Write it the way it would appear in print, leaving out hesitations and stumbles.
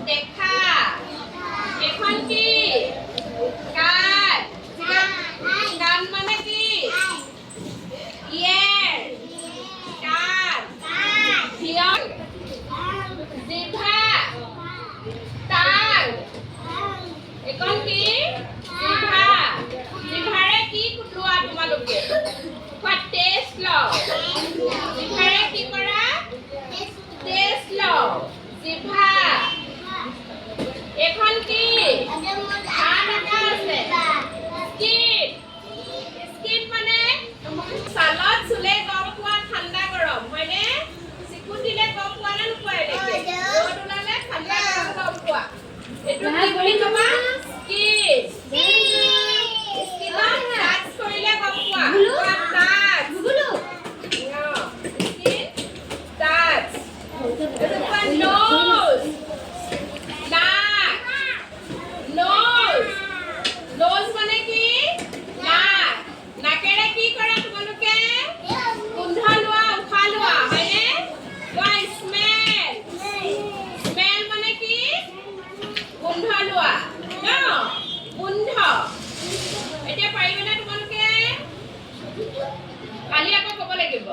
দেখা এখন কি কাঠ কান মানে কি ইয়াৰ কাঠ হিয়ৰ জিভা টাং এখন কি জিভা জিভাৰে কি লোৱা তোমালোকে কোৱা টেষ্ট লও জিভাৰে কি কৰা টেষ্ট লও জিভা এখন কি কাণ এটা আছে স্কিন স্কিন মানে ছালত চুলে গম পোৱা ঠাণ্ডা গৰম হয়নে চিকুট দিলে গম পোৱা নে নোপোৱা এনেকে ৰ'দ ওলালে ঠাণ্ডা গৰম গম পোৱা এইটো কি বুলি ক'বা স্কিন স্কিনত টাচ কৰিলে গম পোৱা কোৱা টাচ গুগুলু স্কিন টাচ এইটো কোৱা নোজ নাক নোজ নোজ মানে কি নাক নাকেৰে কি কৰা তোমালোকে গোন্ধ লোৱা উশাহ লোৱা হয়নে কোৱা স্মেল স্মেল মানে কি গোন্ধ লোৱা ন গোন্ধ এতিয়া পাৰিবানে তোমালোকে কালি আকৌ ক'ব লাগিব